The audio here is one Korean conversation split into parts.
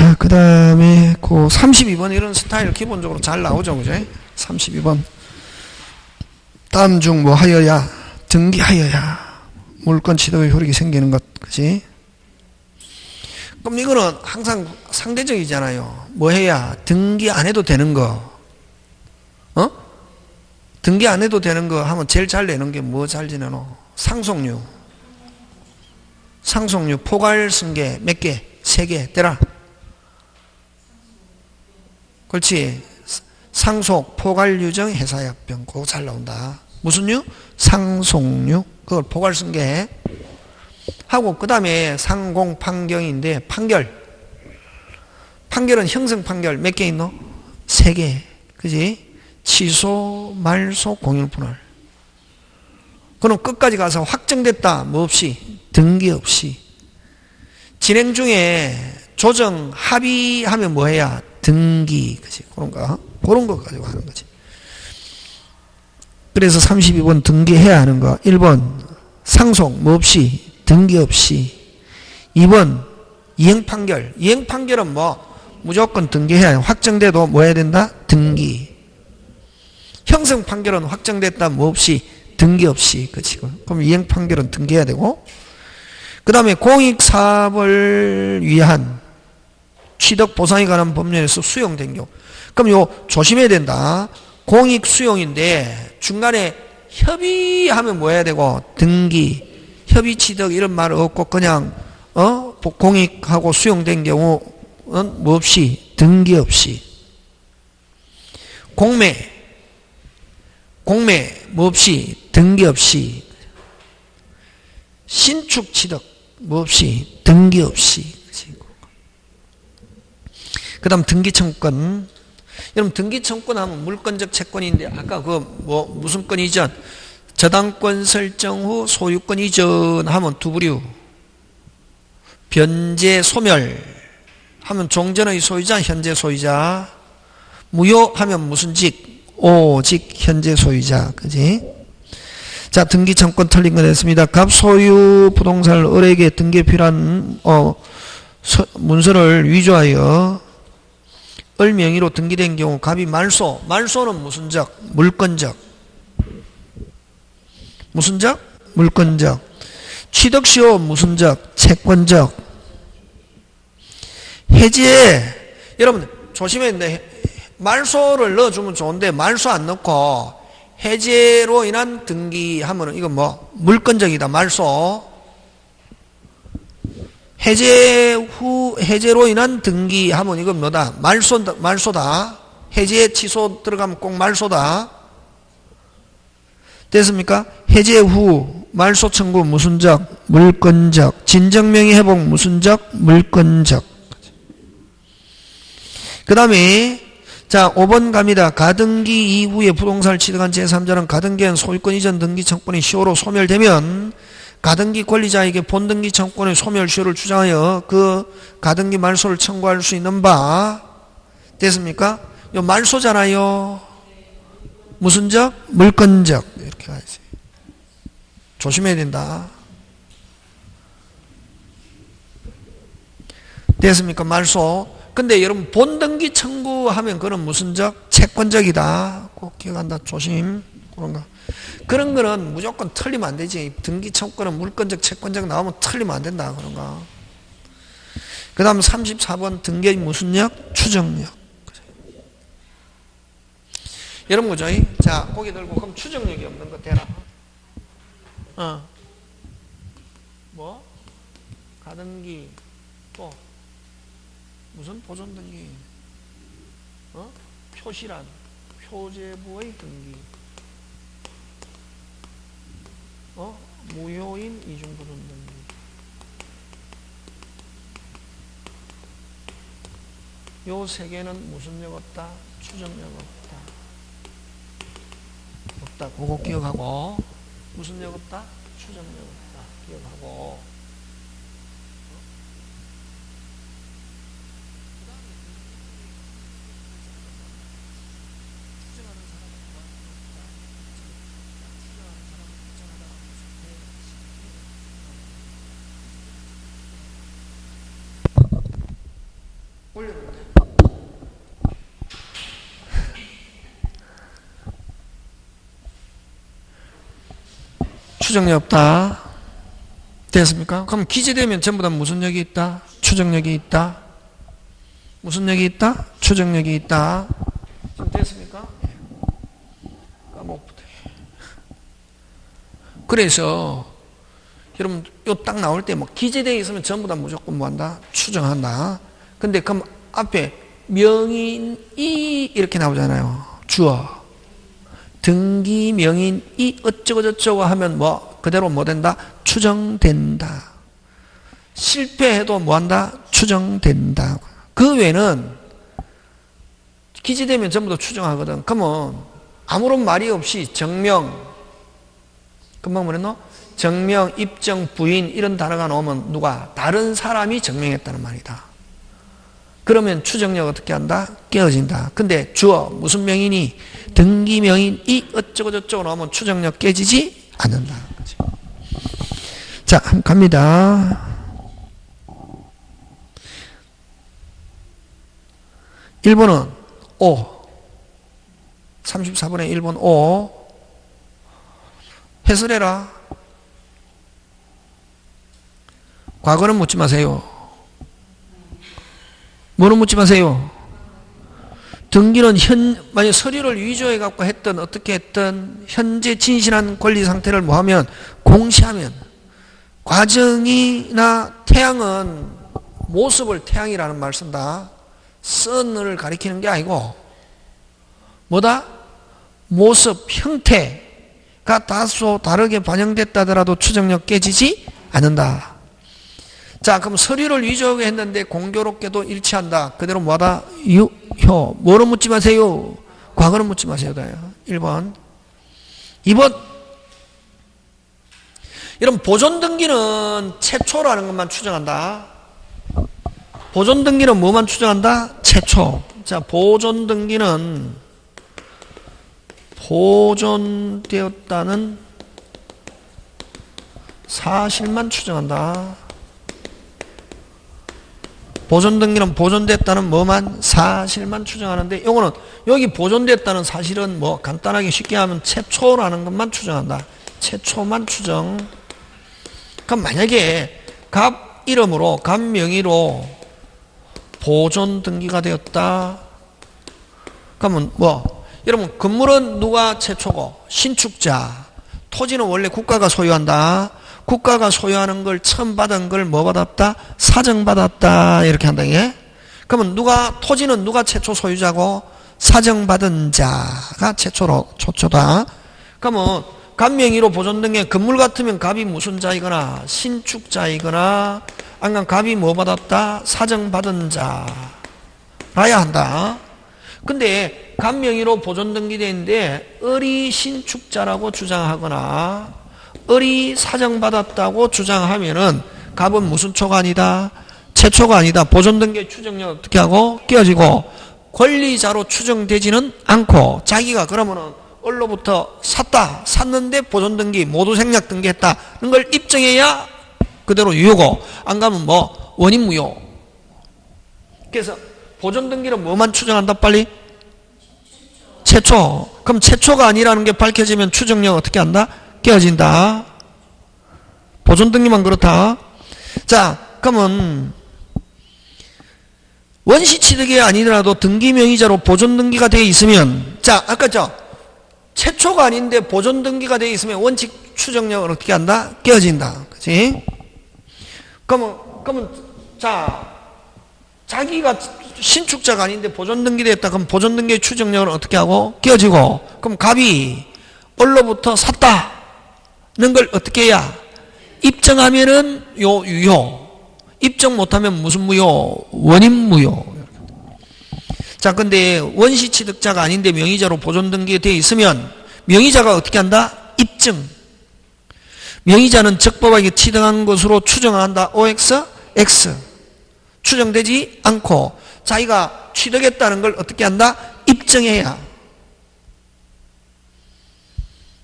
자, 그 다음에 그 32번 이런 스타일 기본적으로 잘 나오죠, 그죠? 32번. 다음 중 뭐 하여야, 등기하여야, 물권 취득의 효력이 생기는 것, 그지? 그럼 이거는 항상 상대적이잖아요. 뭐 해야 등기 안 해도 되는 거, 등기 안 해도 되는 거 하면 제일 잘 내는 게 뭐 잘 지내노? 상속류. 상속류, 포괄승계 몇 개? 3개, 대라. 그렇지. 상속, 포괄유정, 해사약병. 그거 잘 나온다. 무슨 류? 상속류. 그걸 포괄승계. 하고, 그 다음에 상공판경인데, 판결. 판결은 형성판결 몇 개 있노? 3개. 그지? 취소, 말소, 공유분할. 그럼 끝까지 가서 확정됐다. 뭐 없이? 등기 없이. 진행 중에 조정, 합의하면 뭐 해야? 등기. 그지? 그런 거 가지고 하는 거지. 그래서 32번 등기해야 하는 거. 1번 상속, 뭐 없이? 등기 없이. 2번 이행판결. 이행판결은 뭐? 무조건 등기해야 해요. 확정돼도 뭐 해야 된다? 등기. 형성판결은 확정됐다. 뭐 없이? 등기 없이. 그치? 그럼 이행판결은 등기해야 되고. 그 다음에 공익사업을 위한 취득 보상에 관한 법률에서 수용된 경우. 그럼 요 조심해야 된다. 공익 수용인데 중간에 협의하면 뭐 해야 되고? 등기. 협의 취득 이런 말 없고 그냥 공익하고 수용된 경우는 뭐 없이? 등기 없이. 공매 뭐 없이? 등기 없이. 신축 취득 뭐 없이? 등기 없이. 그 다음 등기청권. 여러분 등기청권 하면 물권적 채권인데 아까 그 뭐 무슨 권 이전? 저당권 설정 후 소유권 이전 하면 두 부류. 변제 소멸 하면 종전의 소유자 현재 소유자. 무효하면 무슨 직? 오직 현재 소유자. 그지? 자, 등기청권 틀린 거 됐습니다. 갑소유 부동산을 을에게 등기에 필요한 문서를 위조하여 을 명의로 등기된 경우 갑이 말소. 말소는 무슨 적? 물권적. 무슨 적? 물권적. 취득시효 무슨 적? 채권적. 해지에 여러분 조심해야 돼. 말소를 넣어주면 좋은데 말소 안 넣고 해제로 인한 등기하면은 이건 뭐? 물권적이다. 말소. 해제 후 해제로 인한 등기하면 이건 뭐다? 말소다. 해제 취소 들어가면 꼭 말소다. 됐습니까? 해제 후 말소 청구 무슨 적? 물권적. 진정명의 회복 무슨 적? 물권적. 그 다음에 자 5번 갑니다. 가등기 이후에 부동산을 취득한 제3자는 가등기한 소유권 이전 등기 청권이 시효로 소멸되면 가등기 권리자에게 본등기 청권의 소멸 시효를 주장하여 그 가등기 말소를 청구할 수 있는 바. 됐습니까? 요 말소잖아요. 무슨 적? 물권적. 이렇게 가야지. 조심해야 된다. 됐습니까? 말소. 근데 여러분 본등기 청구하면 그건 무슨 적? 채권적이다. 꼭 기억한다. 조심. 그런 거는 무조건 틀리면 안 되지. 등기 청구는 물권적 채권적 나오면 틀리면 안 된다. 그런 거. 그 다음 34번 등기의 무슨 력? 추정력. 여러분 그죠? 자 고개 들고 그럼 추정력이 없는 거 대라. 뭐? 가등기 또 무슨 보존등기? 표시란 표제부의 등기. 무효인 이중보존등기. 요 세 개는 무슨 력 없다? 추정력 없다. 없다. 그거 기억하고. 무슨 력 없다? 추정력 없다. 기억하고. 추정력 없다. 됐습니까? 그럼 기재되면 전부 다 무슨力있다? 추정력이 있다. 무슨力있다? 추정력이 있다. 지금 됐습니까? 그래서 여러분 요 딱 나올 때 뭐 기재되어 있으면 전부 다 무조건 뭐한다? 추정한다. 근데 그럼 앞에 명인이 이렇게 나오잖아요. 주어. 등기 명인이 어쩌고 저쩌고 하면 뭐 그대로 뭐 된다? 추정된다. 실패해도 뭐한다? 추정된다. 그 외에는 기재되면 전부 다 추정하거든. 그러면 아무런 말이 없이 정명, 금방 뭐랬노? 정명, 입정, 부인 이런 단어가 나오면 누가? 다른 사람이 정명했다는 말이다. 그러면 추정력 어떻게 한다? 깨어진다. 근데 주어 무슨 명인이 등기 명인이 어쩌고 저쩌고 나오면 추정력 깨지지 않는다. 자, 한번 갑니다. 1번은 O. 34번에 1번 O. 해설해라. 과거는 묻지 마세요. 뭐는 묻지 마세요. 등기는 만약 서류를 위조해 갖고 했던 어떻게 했던 현재 진실한 권리 상태를 뭐하면 공시하면 과정이나 태양은 모습을 태양이라는 말 쓴다. 선을 가리키는 게 아니고 뭐다? 모습, 형태가 다소 다르게 반영됐다 하더라도 추정력 깨지지 않는다. 자, 그럼 서류를 위조하게 했는데 공교롭게도 일치한다. 그대로 뭐다? 유효. 뭐로 묻지 마세요? 과거는 묻지 마세요. 1번. 2번. 이런 보존등기는 최초라는 것만 추정한다. 보존등기는 뭐만 추정한다? 최초. 자, 보존등기는 보존되었다는 사실만 추정한다. 보존등기는 보존됐다는 뭐만? 사실만 추정하는데 요거는 여기 보존됐다는 사실은 뭐 간단하게 쉽게 하면 최초라는 것만 추정한다. 최초만 추정. 그럼 만약에 갑 이름으로 갑 명의로 보존등기가 되었다. 그러면 뭐 여러분 건물은 누가 최초고? 신축자. 토지는 원래 국가가 소유한다. 국가가 소유하는 걸 처음 받은 걸 뭐 받았다? 사정받았다. 이렇게 한다. 예? 그러면 토지는 누가 최초 소유자고? 사정받은 자가 최초다. 그러면 갑 명의로 보존등기 건물 같으면 갑이 무슨 자이거나 신축자이거나 아니면 갑이 뭐 받았다? 사정받은 자라야 한다. 근데 갑 명의로 보존등기되어 있는데 을이 신축자라고 주장하거나 을이 사정받았다고 주장하면은 갑은 무슨 초가 아니다? 최초가 아니다. 보존등기 추정력 어떻게 하고? 깨어지고 권리자로 추정되지는 않고 자기가 그러면은 을로부터 샀는데 보존등기 모두 생략등기했다는 걸 입증해야 그대로 유효고 안 가면 뭐 원인무효. 그래서 보존등기는 뭐만 추정한다 빨리? 최초. 그럼 최초가 아니라는 게 밝혀지면 추정력 어떻게 한다? 깨어진다. 보존등기만 그렇다. 자, 그러면 원시취득이 아니더라도 등기명의자로 보존등기가 되어 있으면 자, 아까 최초가 아닌데 보존등기가 되어 있으면 원칙 추정력을 어떻게 한다? 깨어진다. 그치? 그러면 자기가 신축자가 아닌데 보존등기되어 있다. 그럼 보존등기의 추정력을 어떻게 하고? 깨어지고. 그럼 갑이 을로부터 샀다는 걸 어떻게 해야? 입증하면은 유효. 입증 못하면 무슨 무효? 원인무효. 자, 근데 원시취득자가 아닌데 명의자로 보존등기가 되어 있으면 명의자가 어떻게 한다? 입증. 명의자는 적법하게 취득한 것으로 추정한다. OX, X. 추정되지 않고 자기가 취득했다는 걸 어떻게 한다? 입증해야.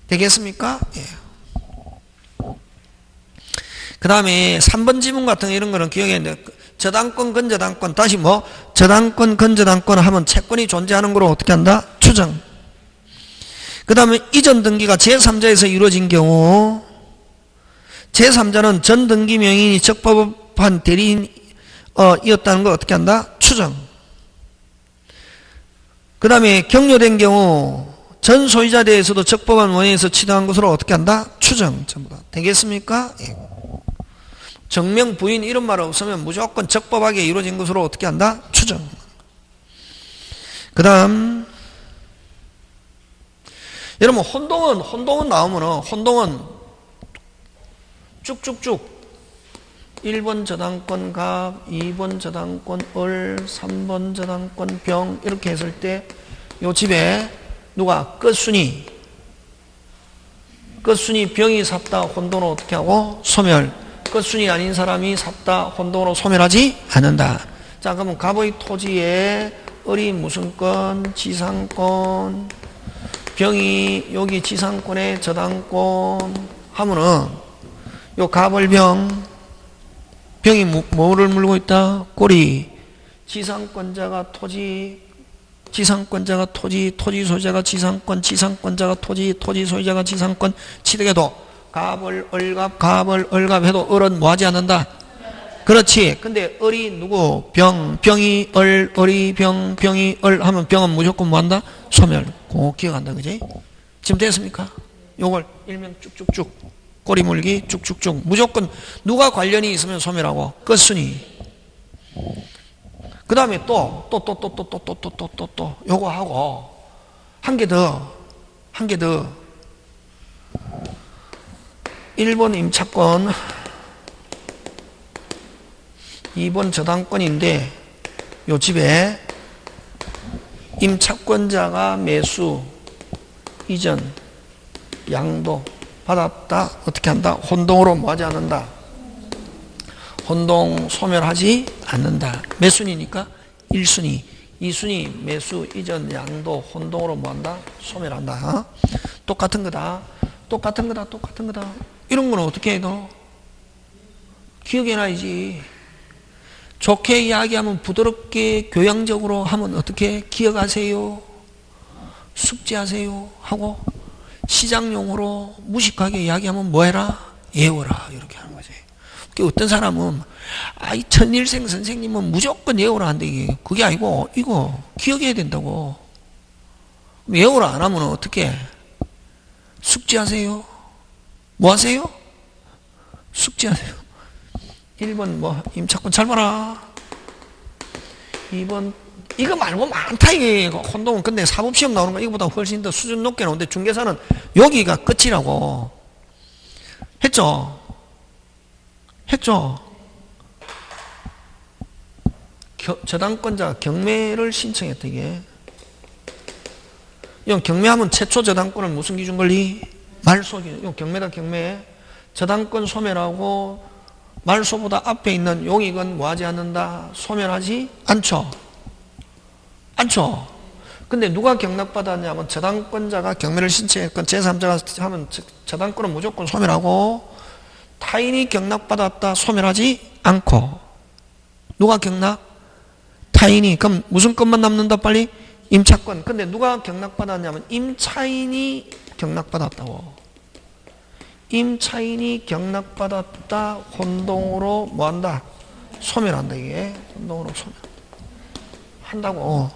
되겠습니까? 예. 그 다음에 3번 지문 같은 이런 거는 기억했는데 저당권, 건저당권, 다시 뭐? 저당권, 건저당권 하면 채권이 존재하는 거로 어떻게 한다? 추정. 그 다음에 이전 등기가 제3자에서 이루어진 경우, 제3자는 전 등기 명인이 적법한 대리인이었다는 걸 어떻게 한다? 추정. 그 다음에 격려된 경우, 전 소유자에 대해서도 적법한 원인에서 취득한 것으로 어떻게 한다? 추정. 전부 다. 되겠습니까? 예. 정명, 부인 이런 말 없으면 무조건 적법하게 이루어진 것으로 어떻게 한다? 추정. 그 다음 여러분 혼동은 나오면은 혼동은 쭉쭉쭉 1번 저당권 갑, 2번 저당권 을, 3번 저당권 병 이렇게 했을 때 요 집에 누가 끝순이 병이 샀다 혼동으로 어떻게 하고? 소멸. 끝순이 아닌 사람이 샀다 혼동으로 소멸하지 않는다. 자, 그러면 갑의 토지에 을이 무슨 건? 지상권. 병이 여기 지상권에 저당권 하면은 요 갑을병 병이 뭐를 물고 있다? 꼬리. 지상권자가 토지, 토지 소유자가 지상권, 지상권자가 토지 소유자가 지상권 취득해도 갑을 을갑 해도 을은 뭐하지 않는다? 그렇지. 근데 을이 누구? 병이 을이 병이 을 하면 병은 무조건 뭐한다? 소멸. 꼭 기억한다. 그지? 지금 됐습니까? 요걸 일명 쭉쭉쭉 꼬리 물기 쭉쭉쭉 무조건 누가 관련이 있으면 소멸하고 끝순이. 그 다음에 또 요거 하고 한 개 더 1번 임차권 2번 저당권인데 요 집에 임차권자가 매수 이전 양도 받았다. 어떻게 한다? 혼동으로 뭐하지 않는다? 혼동 소멸하지 않는다. 몇 순위니까? 1순위 2순위 매수 이전 양도 혼동으로 뭐한다? 소멸한다. 어? 똑같은 거다. 이런 거는 어떻게 해 너? 기억해놔야지. 좋게 이야기하면 부드럽게 교양적으로 하면 어떻게 기억하세요? 숙지하세요 하고 시장용으로 무식하게 이야기하면 뭐해라? 예워라 이렇게 하는 거지. 어떤 사람은 이 천일생 선생님은 무조건 예워라 한대. 이게 그게 아니고 이거 기억해야 된다고. 예워라 안 하면 어떻게? 숙지하세요. 뭐 하세요? 숙지하세요. 1번 뭐 임차권 잘 봐라. 2번 이거 말고 많다. 이게 혼동은 근데 사법시험 나오는 거 이거보다 훨씬 더 수준 높게 나오는데 중개사는 여기가 끝이라고 했죠. 저당권자 경매를 신청했다. 이게 이건 경매하면 최초 저당권을 무슨 기준 권리? 말소 기준. 이건 경매다. 경매 저당권 소멸하고 말소보다 앞에 있는 용익은 뭐하지 않는다? 소멸하지 않죠. 근데 누가 경락받았냐면 저당권자가 경매를 신청했건 제3자가 하면 저당권은 무조건 소멸하고 타인이 경락받았다 소멸하지 않고. 누가 경락? 타인이. 그럼 무슨 것만 남는다 빨리? 임차권. 근데 누가 경락받았냐면 임차인이 경락받았다고. 임차인이 경락받았다 혼동으로 뭐한다? 소멸한다. 이게 혼동으로 소멸한다고.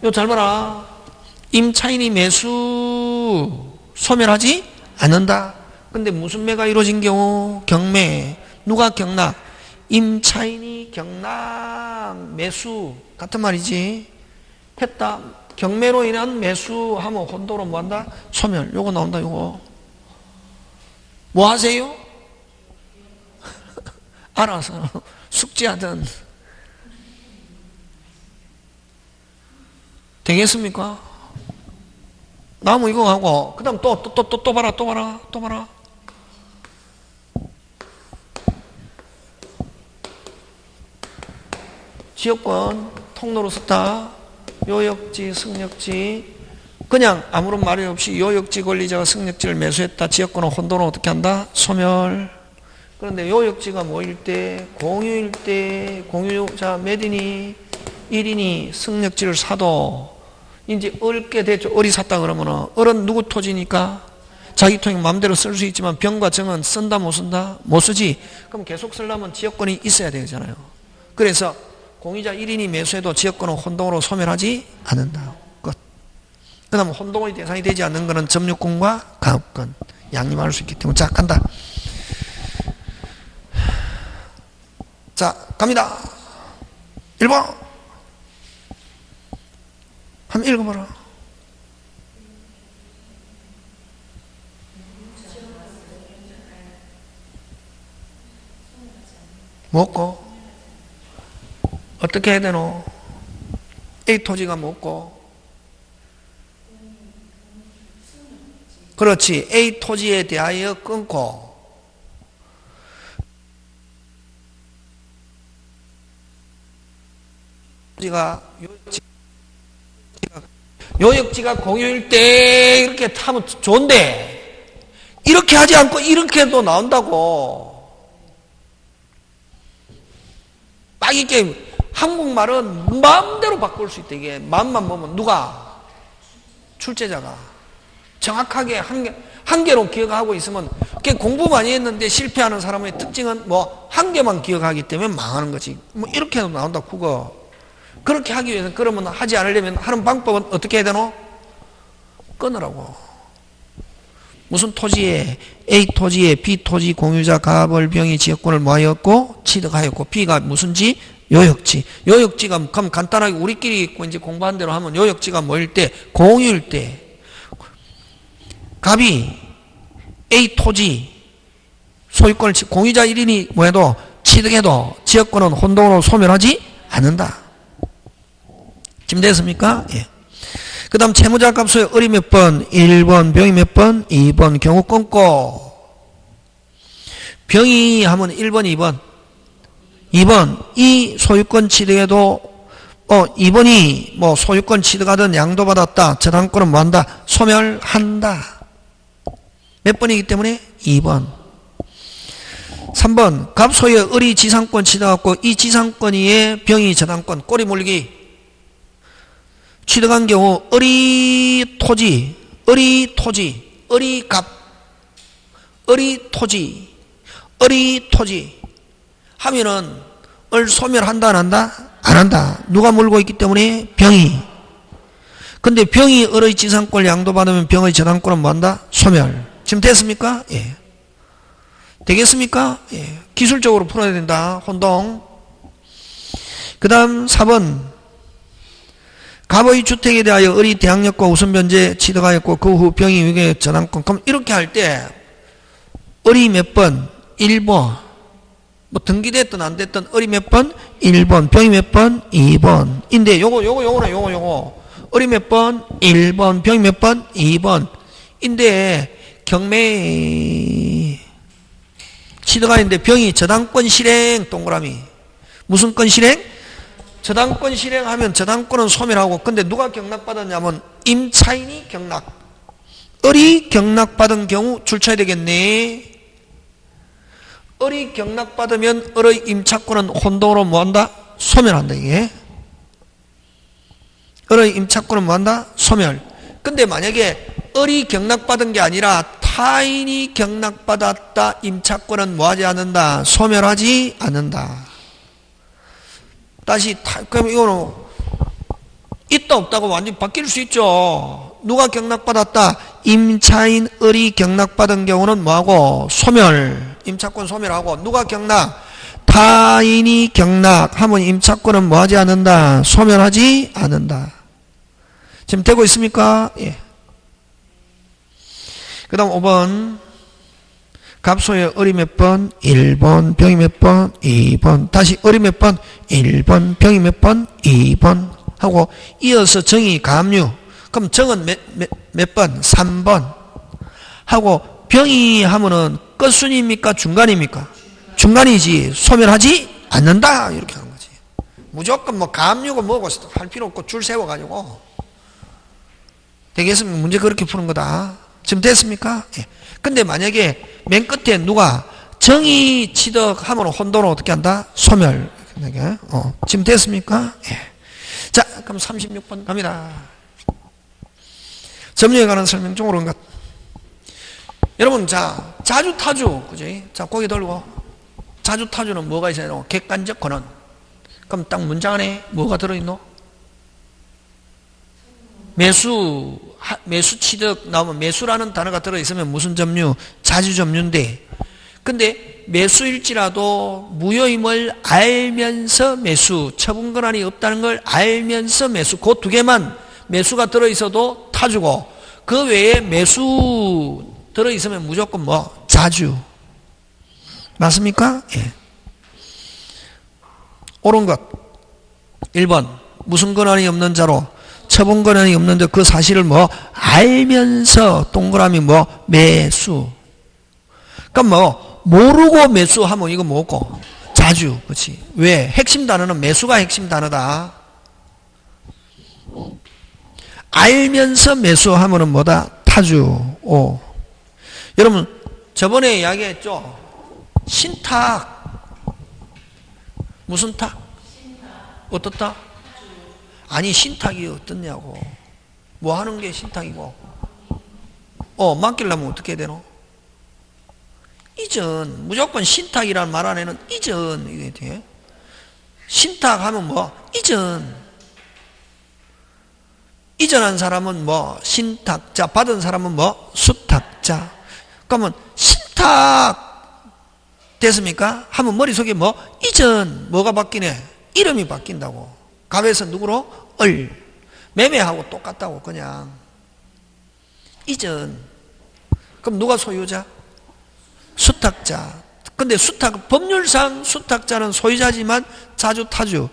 이거 잘 봐라. 임차인이 매수 소멸하지 않는다. 근데 무슨 매가 이루어진 경우? 경매. 누가 경락? 임차인이 경락 매수 같은 말이지. 했다. 경매로 인한 매수하면 혼동으로 뭐한다? 소멸. 요거 나온다. 요거 뭐 하세요? 알아서 숙지하든. 되겠습니까? 나무 이거 하고 그 다음 또 봐라. 지역권 통로로 썼다. 요역지 승역지 그냥 아무런 말이 없이 요역지 권리자가 승역지를 매수했다. 지역권은 혼돈을 어떻게 한다? 소멸. 그런데 요역지가 뭐일 때? 공유일 때, 공유자 몇이니? 1인이 승력지를 사도 이제 얻게 됐죠. 을이 샀다 그러면은 을은 누구 토지니까 자기 토지 마음대로 쓸 수 있지만 병과 정은 쓴다 못 쓴다? 못 쓰지. 그럼 계속 쓰려면 지역권이 있어야 되잖아요. 그래서 공유자 1인이 매수해도 지역권은 혼동으로 소멸하지 않는다. 끝. 그 다음 혼동의 대상이 되지 않는 것은 점유권과 가업권 양립할 수 있기 때문에. 자, 간다. 자, 갑니다. 1번 한번 읽어봐라. 먹고 어떻게 해야 되노? A 토지가 먹고 그렇지. A 토지에 대하여 끊고 요역지가 공유일 때 이렇게 타면 좋은데 이렇게 하지 않고 이렇게도 나온다고. 딱 이게 한국말은 마음대로 바꿀 수 있다. 이게 마음만 보면 누가? 출제자가 정확하게 한 개로 기억하고 있으면 공부 많이 했는데 실패하는 사람의 특징은 뭐 한 개만 기억하기 때문에 망하는 거지. 뭐 이렇게도 나온다 국어. 그렇게 하기 위해서 그러면 하지 않으려면 하는 방법은 어떻게 해야 되노? 끊으라고. 무슨 토지에 A 토지에 B 토지 공유자 가벌 병이 지역권을 뭐하였고 취득하였고 B가 무슨지? 요역지. 요역지가 그럼 간단하게 우리끼리 있고 이제 공부한 대로 하면 요역지가 뭐일 때? 공유일 때 갑이 A 토지 소유권을 공유자 1인이 뭐해도 취득해도 지역권은 혼동으로 소멸하지 않는다. 지금 됐습니까? 예. 그 다음 채무자 값의 을이 몇 번? 1번, 병이 몇 번? 2번, 경우 끊고 병이 하면 1번, 2번 2번, 이 소유권 취득에도 2번이 뭐 소유권 취득하든 양도받았다. 저당권은 뭐한다? 소멸한다. 몇 번이기 때문에? 2번. 3번, 갑소의 을이 지상권 취득하고 이 지상권 위에 병이 저당권, 꼬리 물기 취득한 경우 을이 토지, 을이 갑, 을이 토지, 을이 토지 하면은 을 소멸한다 안 한다? 안 한다. 누가 물고 있기 때문에? 병이. 근데 병이 을의 지상권을 양도받으면 병의 저당권은 뭐한다? 소멸. 지금 됐습니까? 예. 되겠습니까? 예. 기술적으로 풀어야 된다. 혼동. 그 다음 4번. 갑의 주택에 대하여 을이 대항력과 우선변제 취득하였고 그 후 병이 위에 저당권. 그럼 이렇게 할 때 을이 몇 번? 1번. 뭐 등기됐든 안 됐든 을이 몇 번? 1번. 병이 몇 번? 2번. 인데 요거. 을이 몇 번? 1번. 병이 몇 번? 2번. 인데 경매 취득하였는데 병이 저당권 실행 동그라미. 무슨 권 실행? 저당권 실행하면 저당권은 소멸하고 근데 누가 경락받았냐면 임차인이 경락. 을이 경락받은 경우 출처해야 되겠네. 을이 경락받으면 을의 임차권은 혼동으로 뭐한다? 소멸한다 이게. 을의 임차권은 뭐한다? 소멸. 근데 만약에 을이 경락받은 게 아니라 타인이 경락받았다. 임차권은 뭐하지 않는다? 소멸하지 않는다. 다시 그럼 이거는 있다 없다고 완전히 바뀔 수 있죠. 누가 경락받았다? 임차인 을이 경락받은 경우는 뭐하고? 소멸. 임차권 소멸하고 누가 경락? 타인이 경락하면 임차권은 뭐하지 않는다? 소멸하지 않는다. 지금 되고 있습니까? 예. 그 다음 5번 갑소의 을이 몇 번? 1번. 병이 몇 번? 2번. 다시 을이 몇 번? 1번. 병이 몇 번? 2번. 하고 이어서 정의 가압류. 그럼 정은 몇 번? 3번. 하고 병이 하면은 끝순입니까? 중간입니까? 중간이지. 소멸하지 않는다. 이렇게 하는 거지. 무조건 뭐 가압류고 뭐고 할 필요 없고 줄 세워가지고. 되겠습니까? 문제 그렇게 푸는 거다. 지금 됐습니까? 예. 근데 만약에 맨 끝에 누가 정의 취득하면 혼돈을 어떻게 한다? 소멸. 지금 됐습니까? 예. 자, 그럼 36번 갑니다. 점유에 관한 설명 중 옳은 것. 여러분, 자, 자주타주, 그지? 자, 고개 들고. 자주타주는 뭐가 있어요? 객관적 권한. 그럼 딱 문장 안에 뭐가 들어있노? 매수 취득 나오면 매수라는 단어가 들어있으면 무슨 점유? 자주점유인데, 근데 매수일지라도 무효임을 알면서 매수, 처분권한이 없다는 걸 알면서 매수, 그 두 개만 매수가 들어있어도 타주고, 그 외에 매수 들어있으면 무조건 뭐? 자주. 맞습니까? 예. 옳은 것. 1번. 무슨 권한이 없는 자로 처분 권한이 없는데 그 사실을 뭐? 알면서 동그라미 뭐? 매수. 그럼 뭐? 모르고 매수하면 이거 뭐고? 자주. 그렇지. 왜? 핵심 단어는 매수가 핵심 단어다. 알면서 매수하면은 뭐다? 타주. 오. 여러분, 저번에 이야기했죠? 신탁. 무슨 탁? 어떻다? 아니, 신탁이 어떻냐고. 뭐 하는 게 신탁이고. 맡기려면 어떻게 해야 되노? 이전. 무조건 신탁이라는 말 안에는 이전. 이게 돼. 신탁하면 뭐? 이전. 이전한 사람은 뭐? 신탁자. 받은 사람은 뭐? 수탁자. 그러면 신탁 됐습니까? 하면 머릿속에 뭐? 이전. 뭐가 바뀌네? 이름이 바뀐다고. 갑에서 누구로? 을. 매매하고 똑같다고 그냥. 이전. 그럼 누가 소유자? 수탁자. 근데 법률상 수탁자는 소유자지만 자주 타주.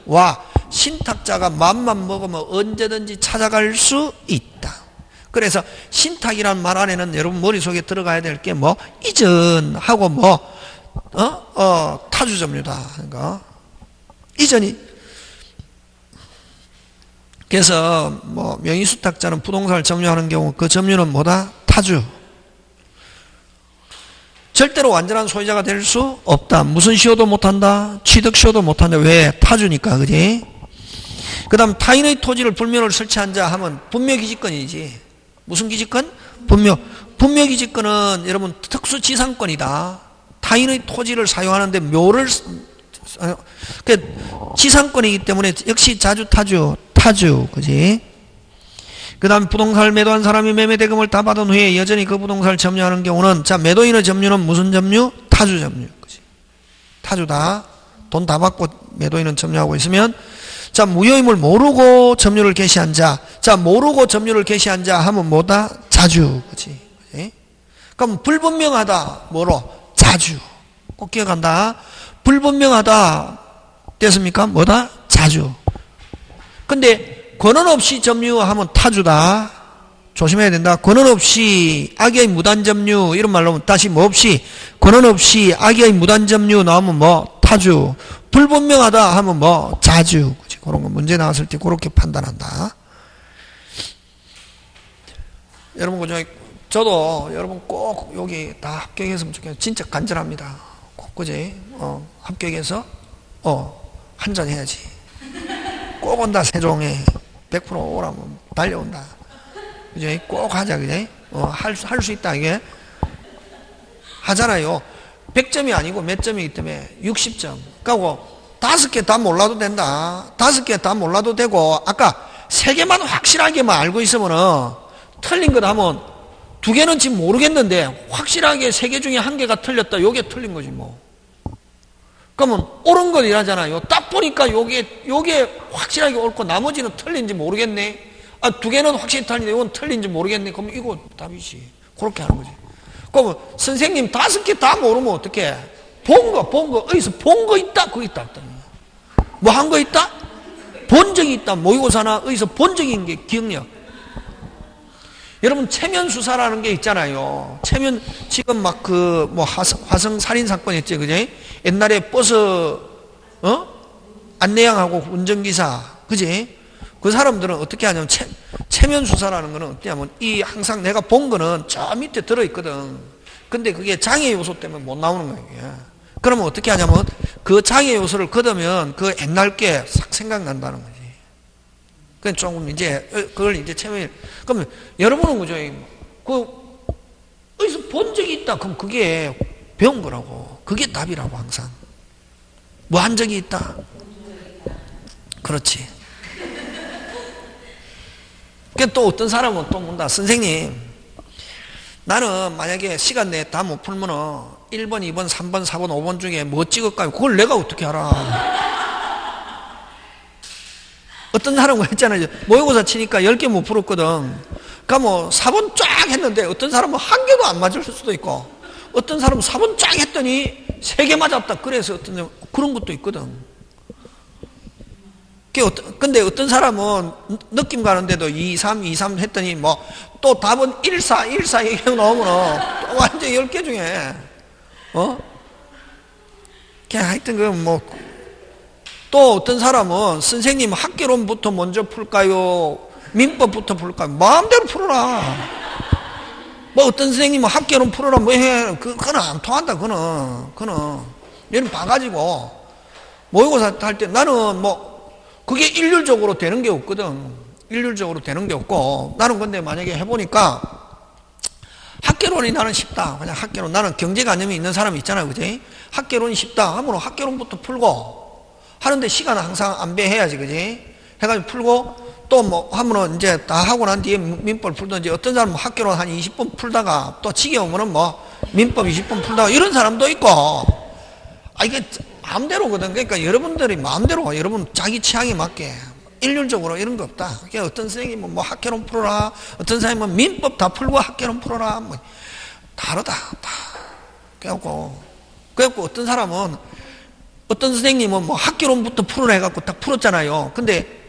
와, 신탁자가 맘만 먹으면 언제든지 찾아갈 수 있다. 그래서 신탁이란 말 안에는 여러분 머릿속에 들어가야 될 게 뭐? 이전하고 뭐? 타주 점유다. 그러니까 이전이. 그래서 뭐 명의수탁자는 부동산을 점유하는 경우 그 점유는 뭐다? 타주. 절대로 완전한 소유자가 될 수 없다. 무슨 시효도 못한다? 취득 시효도 못한다. 왜? 타주니까. 그지? 그 다음 타인의 토지를 불묘를 설치한 자 하면 분묘기지권이지. 무슨 기지권? 분묘기지권은 여러분 특수지상권이다. 타인의 토지를 사용하는데 묘를 지상권이기 때문에 역시 자주 타주. 그지? 그 다음 부동산을 매도한 사람이 매매대금을 다 받은 후에 여전히 그 부동산을 점유하는 경우는, 자, 매도인의 점유는 무슨 점유? 타주 점유. 그치? 타주다. 돈 다 받고 매도인은 점유하고 있으면, 자, 무효임을 모르고 점유를 개시한 자. 자, 모르고 점유를 개시한 자 하면 뭐다? 자주. 그치? 그럼 불분명하다. 뭐로? 자주. 꼭 기억한다. 불분명하다. 됐습니까? 뭐다? 자주. 근데 권한 없이 점유하면 타주다. 조심해야 된다. 권한 없이 악의 무단점유 이런 말로 하면 다시 뭐 없이 권한 없이 악의 무단점유 나오면 뭐 타주. 불분명하다 하면 뭐 자주. 그치? 그런 거 문제 나왔을 때 그렇게 판단한다. 여러분 그죠? 저도 여러분 꼭 여기 다 합격했으면 좋겠어요. 진짜 간절합니다. 꼭 그지? 합격해서 한잔 해야지. 꼭 온다. 세종에 100% 오라면 달려온다. 그죠? 꼭 하자. 그죠? 할 수 있다. 이게 하잖아요. 100점이 아니고 몇 점이기 때문에 60점. 그리고 5개 다 몰라도 된다. 5개 다 몰라도 되고, 아까 3개만 확실하게만 알고 있으면은 틀린 것 하면 2개는 지금 모르겠는데 확실하게 3개 중에 1개가 틀렸다. 요게 틀린 거지 뭐. 그러면 옳은 건 이라잖아요. 딱 보니까 요게 확실하게 옳고 나머지는 틀린지 모르겠네. 2개는 확실히 틀린데 이건 틀린지 모르겠네. 그럼 이거 답이지. 그렇게 하는 거지. 그러면 선생님 5개 다 모르면 어떡해? 본 거 어디서 본 거 있다? 그거 있다. 뭐 한 거 있다? 본 적이 있다. 모의고사나 어디서 본 적이 있는 게 기억력. 여러분 체면수사라는 게 있잖아요. 지금 막 화성 살인 사건 있지, 그지? 옛날에 버스 안내양하고 운전기사, 그지? 그 사람들은 어떻게 하냐면 체면수사라는 거는 어떻게 하면 항상 내가 본 거는 저 밑에 들어있거든. 근데 그게 장애 요소 때문에 못 나오는 거예요. 그러면 어떻게 하냐면 그 장애 요소를 걷으면 그 옛날 게 싹 생각난다는 거지. 그건 조금 이제 그걸 이제 체면. 그러면 여러분은 그죠? 그 어디서 본 적이 있다. 그럼 그게 배운 거라고. 그게 답이라고 항상. 뭐 한 적이 있다. 그렇지. 또 어떤 사람은 또 묻는다. 선생님, 나는 만약에 시간 내에 다 못 풀면은 1번, 2번, 3번, 4번, 5번 중에 뭐 찍을까요? 그걸 내가 어떻게 알아? 어떤 사람은 했잖아요. 모의고사 치니까 10개 못 풀었거든. 그러니까 뭐 4번 쫙 했는데 어떤 사람은 한 개도 안 맞을 수도 있고 어떤 사람은 4번 쫙 했더니 3개 맞았다. 그래서 그런 것도 있거든. 근데 어떤 사람은 느낌 가는데도 2, 3, 2, 3 했더니 뭐 또 답은 1, 4, 1, 4 이렇게 나오면 또 완전 10개 중에 그냥 하여튼 또 어떤 사람은 선생님 학개론부터 먼저 풀까요? 민법부터 풀까요? 마음대로 풀어라. 뭐 어떤 선생님은 학개론 풀어라 뭐 해. 그거는 안 통한다. 그거는 얘는 봐가지고 모의고사 할 때 나는 뭐 그게 일률적으로 되는 게 없거든. 일률적으로 되는 게 없고 나는 근데 만약에 해보니까 학개론이 나는 쉽다. 그냥 학개론. 나는 경제관념이 있는 사람이 있잖아요. 그지? 학개론이 쉽다 하면 학개론부터 풀고 하는데 시간은 항상 안배해야지. 그지? 해가지고 풀고 또 뭐 하면은 이제 다 하고 난 뒤에 민법을 풀든지 어떤 사람은 학개론 한 20분 풀다가 또 지겨우면은 뭐 민법 20분 풀다가 이런 사람도 있고 이게 마음대로거든. 그러니까 여러분들이 마음대로 여러분 자기 취향에 맞게 일률적으로 이런 거 없다. 그러니까 어떤 선생님은 뭐 학개론 풀어라. 어떤 선생님은 민법 다 풀고 학개론 풀어라. 뭐 다르다. 그래갖고 어떤 사람은 어떤 선생님은 뭐 학개론부터 풀어라 해갖고 딱 풀었잖아요. 근데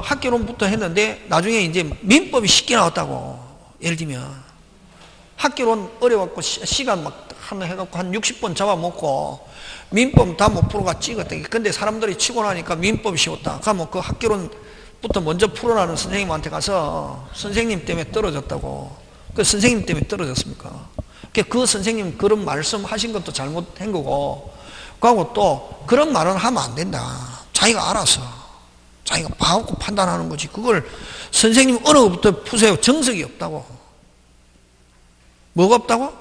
학개론부터 했는데 나중에 이제 민법이 쉽게 나왔다고. 예를 들면 학개론 어려워갖고 시간 막 하나 해갖고 한 60번 잡아먹고 민법 다 못 풀어가 찍었다. 근데 사람들이 치고 나니까 민법이 쉬웠다. 그러면 그 학개론부터 먼저 풀어라는 선생님한테 가서 선생님 때문에 떨어졌다고. 그 선생님 때문에 떨어졌습니까? 그 선생님 그런 말씀 하신 것도 잘못한 거고, 그리고 또 그런 말은 하면 안 된다. 자기가 알아서 자기가 봐갖고 판단하는 거지. 그걸 선생님 어느 것부터 푸세요. 정석이 없다고. 뭐가 없다고?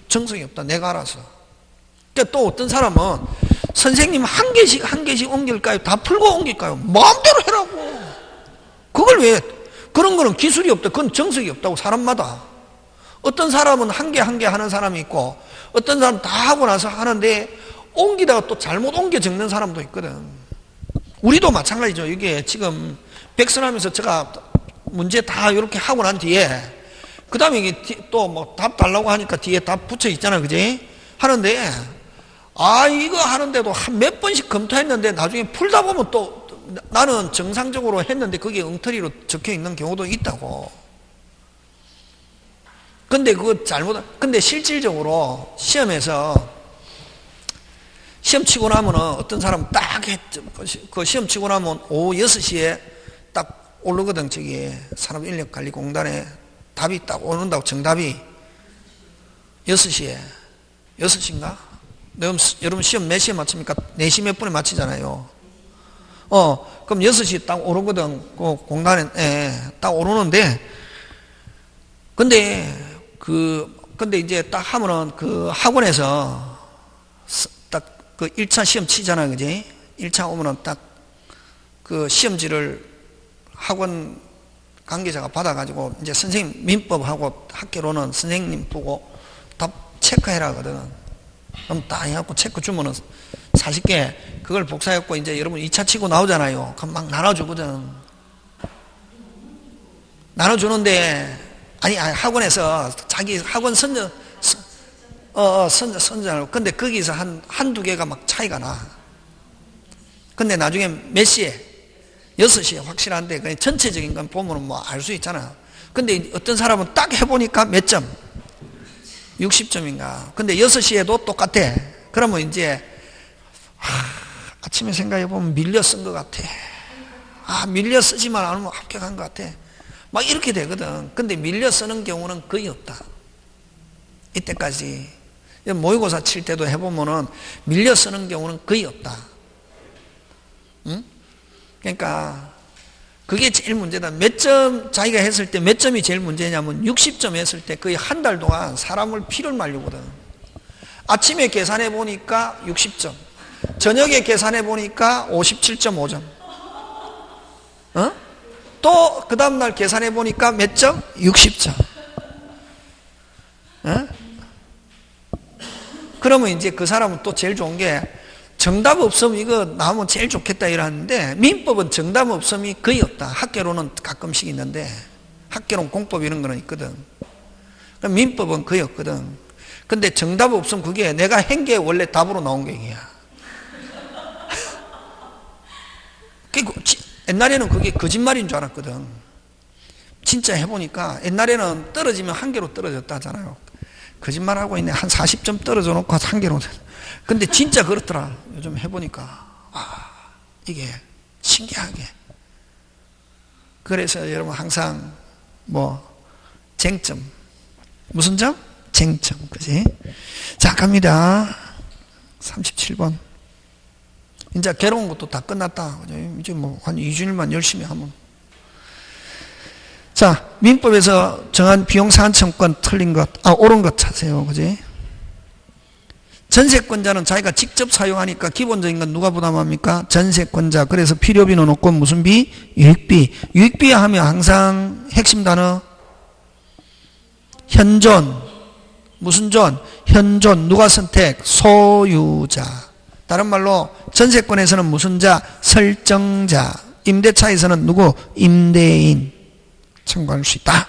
정석이 없다. 내가 알아서. 또 어떤 사람은 선생님 한 개씩 옮길까요? 다 풀고 옮길까요? 마음대로 해라고. 그걸 왜? 그런 거는 기술이 없다. 그건 정석이 없다고. 사람마다. 어떤 사람은 한 개 하는 사람이 있고 어떤 사람은 다 하고 나서 하는데 옮기다가 또 잘못 옮겨 적는 사람도 있거든. 우리도 마찬가지죠. 이게 지금 백선하면서 제가 문제 다 이렇게 하고 난 뒤에 그 다음에 이게 또 뭐 답 달라고 하니까 뒤에 답 붙여 있잖아. 그지? 하는데 이거 하는데도 한 몇 번씩 검토했는데 나중에 풀다 보면 또 나는 정상적으로 했는데 그게 엉터리로 적혀 있는 경우도 있다고. 근데 근데 실질적으로 시험에서 시험 치고 나면은 어떤 사람은 그 시험 치고 나면 오후 6시에 딱 오르거든. 저기 산업인력관리공단에 답이 딱 오른다고. 정답이 6시에 6시인가? 여러분 시험 몇 시에 맞춥니까? 4시 몇 분에 맞히잖아요. 그럼 6시 딱 오르거든. 그 공단에 딱 오르는데 근데 이제 딱 하면은 그 학원에서 딱 그 1차 시험 치잖아. 그지? 1차 오면은 딱 그 시험지를 학원 관계자가 받아가지고 이제 선생님 민법하고 학교로는 선생님 보고 답 체크해라 하거든. 그럼 딱 해갖고 체크 주면은 40개 그걸 복사해갖고 이제 여러분 2차 치고 나오잖아요. 그럼 막 나눠주거든. 나눠주는데 학원에서 자기 학원 선전하고 근데 거기서 한두 개가 막 차이가 나. 근데 나중에 몇 시에? 6시에 확실한데 그냥 전체적인 건 보면 뭐 알 수 있잖아. 근데 어떤 사람은 딱 해보니까 몇 점? 60점인가. 근데 6시에도 똑같아. 그러면 이제 아침에 생각해보면 밀려 쓴 것 같아. 밀려 쓰지만 않으면 합격한 것 같아. 막 이렇게 되거든. 근데 밀려 쓰는 경우는 거의 없다. 이때까지. 모의고사 칠 때도 해보면은 밀려 쓰는 경우는 거의 없다. 응? 그러니까 그게 제일 문제다. 몇 점 자기가 했을 때 몇 점이 제일 문제냐면 60점 했을 때 거의 한 달 동안 사람을 피를 말리거든. 아침에 계산해 보니까 60점, 저녁에 계산해 보니까 57.5점. 어? 또 그 다음날 계산해 보니까 몇 점? 60점. 어? 그러면 이제 그 사람은 또 제일 좋은 게 정답 없으면 이거 나오면 제일 좋겠다 이러는데, 민법은 정답 없음이 거의 없다. 학계로는 가끔씩 있는데, 학계론 공법 이런 거는 있거든. 그럼 민법은 거의 없거든. 근데 정답 없으면 그게 내가 한 게 원래 답으로 나온 게 얘기야. 옛날에는 그게 거짓말인 줄 알았거든. 진짜 해보니까 옛날에는 떨어지면 한 개로 떨어졌다 하잖아요. 거짓말하고 있네. 한 40점 떨어져 놓고 한 개로. 근데 진짜 그렇더라. 요즘 해보니까. 이게 신기하게. 그래서 여러분 항상 쟁점. 무슨 점? 쟁점. 그지? 자, 갑니다. 37번. 이제 괴로운 것도 다 끝났다. 이제 한 2주일만 열심히 하면. 자, 민법에서 정한 비용 상환청권 틀린 것, 옳은 것 찾으세요. 그지? 전세권자는 자기가 직접 사용하니까 기본적인 건 누가 부담합니까? 전세권자. 그래서 필요비는 없고 무슨 비? 유익비. 유익비 하면 항상 핵심 단어 현존. 무슨 존? 현존. 누가 선택? 소유자. 다른 말로 전세권에서는 무슨 자? 설정자. 임대차에서는 누구? 임대인. 청구할 수 있다.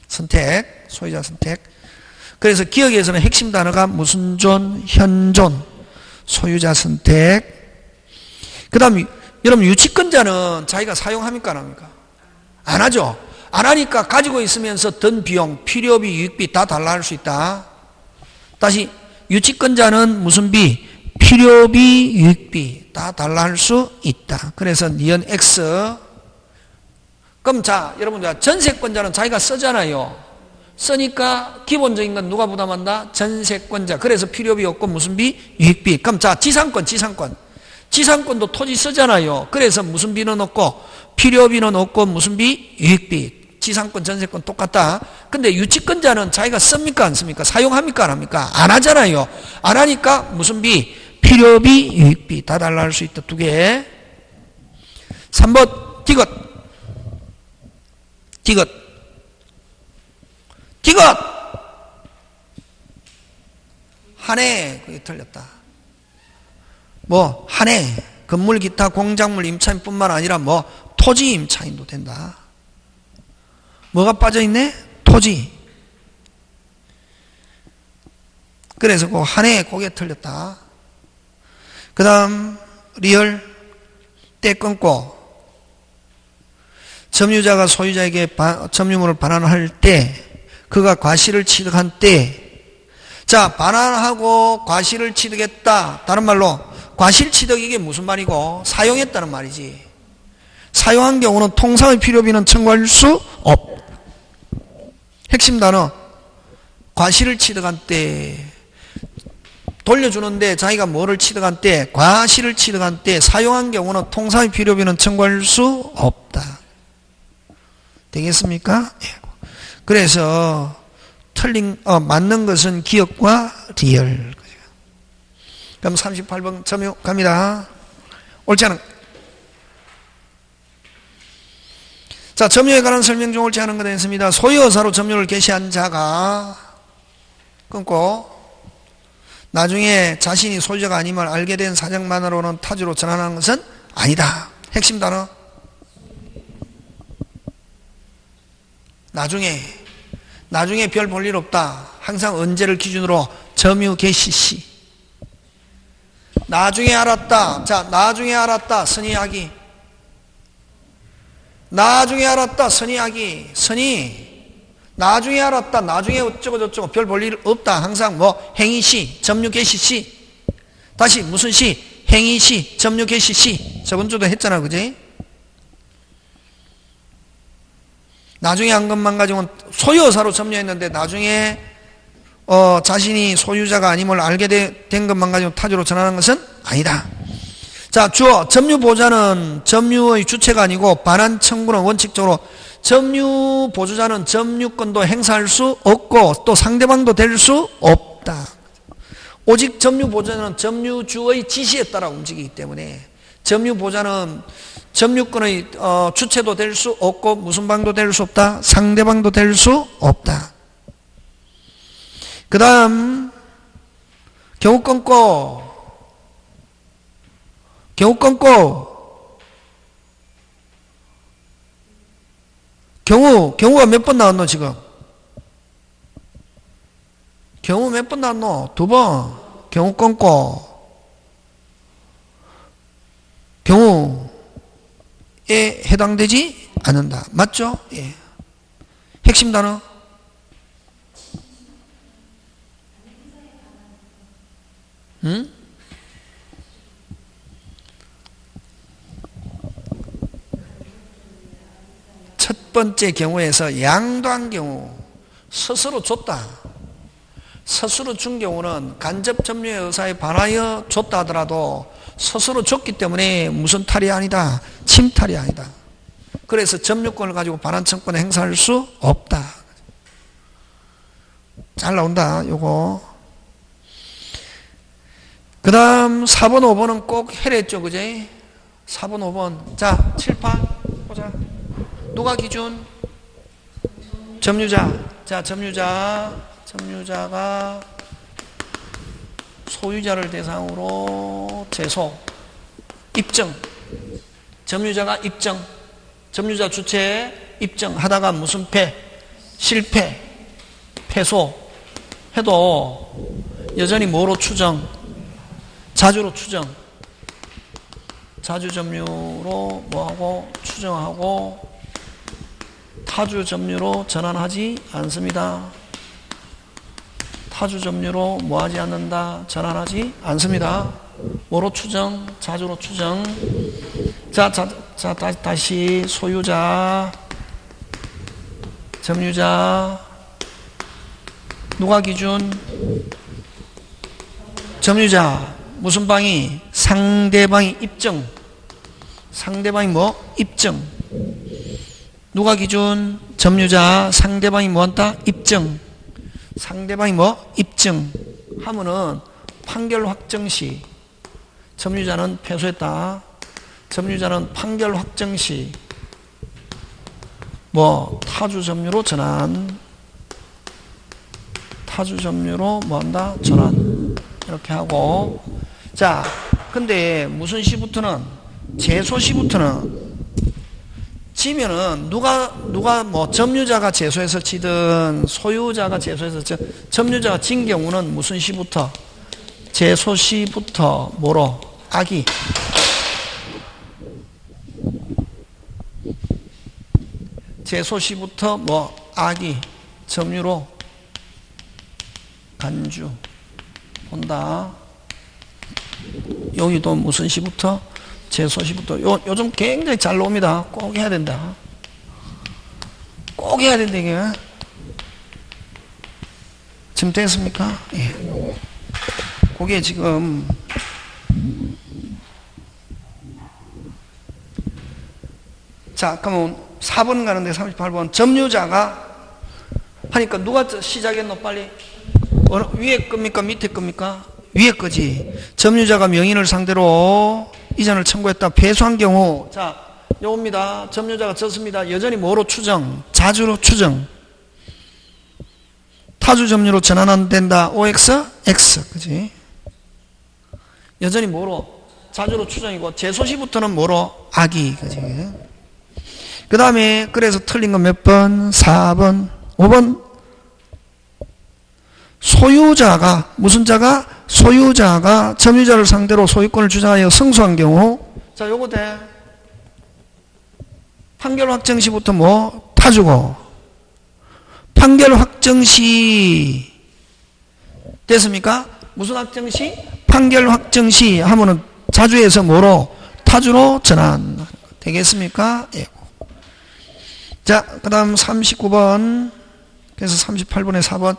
선택. 소유자 선택. 그래서 기억에서는 핵심 단어가 무슨 존? 현존. 소유자 선택. 그 다음 여러분 유치권자는 자기가 사용합니까 안 합니까? 안 하죠. 안 하니까 가지고 있으면서 든 비용, 필요비, 유익비 다 달라 할 수 있다. 다시 유치권자는 무슨 비? 필요비, 유익비 다 달라 할 수 있다. 그래서 니은 X. 그럼 자, 여러분들 전세권자는 자기가 쓰잖아요. 쓰니까 기본적인 건 누가 부담한다? 전세권자. 그래서 필요비 없고 무슨 비? 유익비. 그럼 자, 지상권. 지상권도 토지 쓰잖아요. 그래서 무슨 비는 없고 필요비는 없고 무슨 비? 유익비. 지상권, 전세권 똑같다. 근데 유치권자는 자기가 씁니까 안 씁니까? 사용합니까 안 합니까? 안 하잖아요. 안 하니까 무슨 비? 필요비, 유익비 다 달라 할 수 있다. 두 개. 3번 디귿. 한 해. 그게 틀렸다. 한 해. 건물, 기타, 공작물, 임차인뿐만 아니라 토지 임차인도 된다. 뭐가 빠져있네? 토지. 그래서 그 한 해 그게 틀렸다. 그 다음 리얼. 때 끊고 점유자가 소유자에게 점유물을 반환할 때 그가 과실을 취득한 때. 자, 반환하고 과실을 취득했다. 다른 말로 과실 취득 이게 무슨 말이고? 사용했다는 말이지. 사용한 경우는 통상의 필요비는 청구할 수 없다. 핵심 단어 과실을 취득한 때. 돌려주는데 자기가 뭐를 취득한 때? 과실을 취득한 때 사용한 경우는 통상의 필요비는 청구할 수 없다. 되겠습니까? 그래서 맞는 것은 기억과 리얼. 그럼 38번 점유 갑니다. 옳지 않은. 자, 점유에 관한 설명 중 옳지 않은 것 했습니다. 소유의사로 점유를 개시한 자가 끊고 나중에 자신이 소유자가 아님을 알게 된 사정만으로는 타주로 전환하는 것은 아니다. 핵심 단어 나중에 별 볼 일 없다. 항상 언제를 기준으로 점유 개시 시. 나중에 알았다. 자, 나중에 알았다. 선의하기. 나중에 알았다. 선의하기. 나중에 알았다. 나중에 어쩌고 저쩌고 별 볼 일 없다. 항상 행위 시, 점유 개시 시. 다시 무슨 시? 행위 시, 점유 개시 시. 저번 주도 했잖아. 그지? 나중에 한 것만 가지고는 소유의사로 점유했는데 나중에 자신이 소유자가 아님을 알게 된 것만 가지고 타주로 전환하는 것은 아니다. 자, 주어. 점유보좌는 점유의 주체가 아니고 반환 청구는 원칙적으로 점유보조자는 점유권도 행사할 수 없고 또 상대방도 될 수 없다. 오직 점유보조자는 점유주의 지시에 따라 움직이기 때문에 점유보조자는 점유권의 주체도 될 수 없고 무슨 방도 될 수 없다. 상대방도 될 수 없다. 그 다음 경우권고 경우가 몇 번 나왔노 지금? 경우 몇 번 나왔노? 2번. 경우권고 경우에 해당되지 않는다. 맞죠? 예. 핵심 단어. 응? 첫 번째 경우에서 양도한 경우, 스스로 줬다. 스스로 준 경우는 간접 점유의 의사에 반하여 줬다 하더라도 스스로 줬기 때문에 무슨 탈이 아니다. 침탈이 아니다. 그래서 점유권을 가지고 반환 청구권을 행사할 수 없다. 잘 나온다. 요거. 그 다음 4번 5번은 꼭 해랬죠. 그제? 4번 5번. 자 7, 8 보자. 누가 기준? 점유자. 자 점유자가 소유자를 대상으로 제소 입증. 점유자가 입증. 점유자 주체 입증하다가 무슨 실패 패소 해도 여전히 뭐로 추정? 자주로 추정. 자주 점유로 뭐하고 추정하고 타주 점유로 전환하지 않습니다. 타주 점유로 뭐하지 않는다? 전환하지 않습니다. 뭐로 추정? 자주로 추정. 자, 다시 소유자, 점유자, 누가 기준? 점유자. 무슨 방이? 상대방이 입증. 상대방이 뭐? 입증. 누가 기준? 점유자. 상대방이 뭐한다? 입증. 상대방이 뭐? 입증. 하면은 판결 확정 시 점유자는 패소했다. 점유자는 판결 확정 시 뭐 타주 점유로 전환. 타주 점유로 뭐한다? 전환. 이렇게 하고. 자, 근데 무슨 시부터는? 제소 시부터는 지면은 누가 뭐 점유자가 제소해서 지든 소유자가 제소해서 점유자가 진 경우는 무슨 시부터? 제소 시부터 뭐로? 악의. 제소 시부터 뭐 악의 점유로 간주 본다. 여기도 무슨 시부터? 제소 시부터. 요즘 굉장히 잘 나옵니다. 꼭 해야 된다. 꼭 해야 된다, 이게. 지금 됐습니까? 예. 그게 지금, 자, 그러면 4번 가는데 38번. 점유자가 하니까 누가 시작했노, 빨리? 위에 겁니까? 밑에 겁니까? 위에 거지. 점유자가 명인을 상대로 이전을 청구했다. 패소한 경우. 자, 요겁니다. 점유자가 졌습니다. 여전히 뭐로 추정? 자주로 추정. 타주 점유로 전환 안 된다. OX? X. 그지? 여전히 뭐로? 자주로 추정이고, 제소시부터는 뭐로? 악의. 그지? 그 다음에, 그래서 틀린 건 몇 번? 4번. 5번. 소유자가, 무슨 자가? 소유자가 점유자를 상대로 소유권을 주장하여 승소한 경우. 자, 요거 돼. 판결 확정 시부터 뭐? 타주고. 판결 확정 시. 됐습니까? 무슨 확정 시? 판결 확정 시 하면은 자주에서 뭐로? 타주로 전환. 되겠습니까? 예. 자, 그 다음 39번. 그래서 38번에 4번.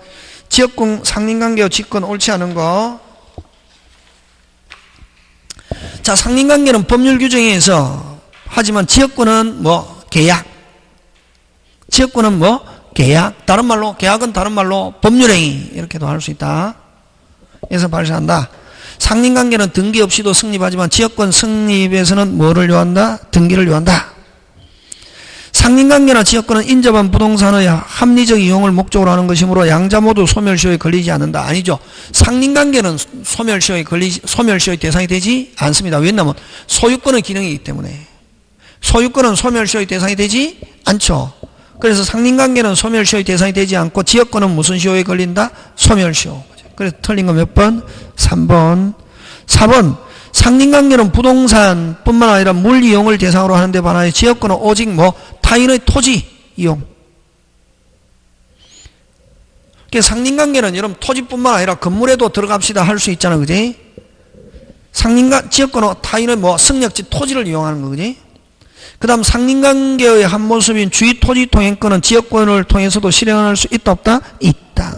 지역권 상린관계와 직권 옳지 않은 거. 자, 상린관계는 법률 규정에 의해서 하지만 지역권은 뭐 계약. 지역권은 뭐 계약. 다른 말로 계약은 다른 말로 법률행위 이렇게도 할 수 있다. 그래서 발생한다. 상린관계는 등기 없이도 성립하지만 지역권 성립에서는 뭐를 요한다? 등기를 요한다. 상린관계나 지역권은 인접한 부동산의 합리적 이용을 목적으로 하는 것이므로 양자 모두 소멸시효에 걸리지 않는다. 아니죠. 상린관계는 소멸시효의 대상이 되지 않습니다. 왜냐하면 소유권의 기능이기 때문에. 소유권은 소멸시효의 대상이 되지 않죠. 그래서 상린관계는 소멸시효의 대상이 되지 않고 지역권은 무슨 시효에 걸린다? 소멸시효. 그래서 틀린 거 몇 번? 3번. 4번. 상린관계는 부동산뿐만 아니라 물 이용을 대상으로 하는데 반하여 지역권은 오직 뭐 타인의 토지 이용. 상린관계는 여러분 토지뿐만 아니라 건물에도 들어갑시다 할 수 있잖아, 그지? 지역권은 타인의 뭐 승역지 토지를 이용하는 거, 그지? 그 다음 상린관계의 한 모습인 주의토지 통행권은 지역권을 통해서도 실행할 수 있다, 없다? 있다.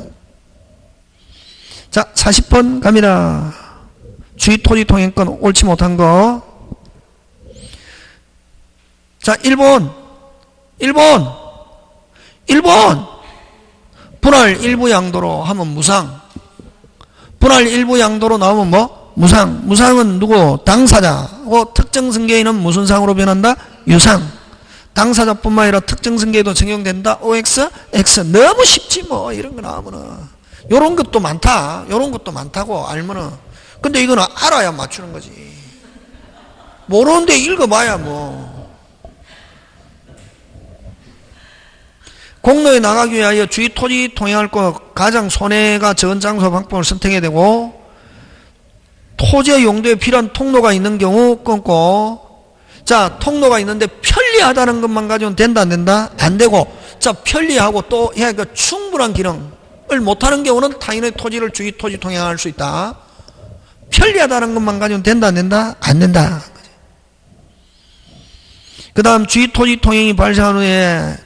자, 40번 갑니다. 주의토지 통행권 옳지 못한 거. 자, 1번. 분할 일부 양도로 하면 무상. 분할 일부 양도로 나오면 뭐? 무상. 무상은 누구? 당사자고 특정 승계인은 무슨 상으로 변한다? 유상. 당사자뿐만 아니라 특정 승계에도 적용된다. OX, X. 너무 쉽지 뭐 이런 거 나오면은. 요런 것도 많다. 요런 것도 많다고 알면은. 근데 이거는 알아야 맞추는 거지. 모르는데 읽어봐야 뭐. 공로에 나가기 위하여 주위 토지 통행할 것 가장 손해가 적은 장소 방법을 선택해야 되고, 토지의 용도에 필요한 통로가 있는 경우 끊고, 자, 통로가 있는데 편리하다는 것만 가지고는 된다, 안 된다? 안 되고, 자, 편리하고 또 충분한 기능을 못하는 경우는 타인의 토지를 주위 토지 통행할 수 있다. 편리하다는 것만 가지고는 된다, 안 된다? 안 된다. 그 다음 주위 토지 통행이 발생한 후에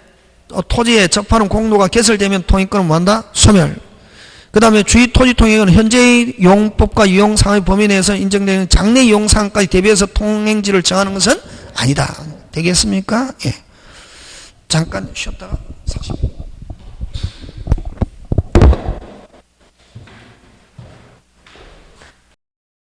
토지에 접하는 공로가 개설되면 통행권은 뭐한다? 소멸. 그 다음에 주위 토지 통행은 현재의 용법과 이용상의 범위 내에서 인정되는 장래 이용상까지 대비해서 통행지를 정하는 것은 아니다. 되겠습니까? 예. 잠깐 쉬었다가 40분.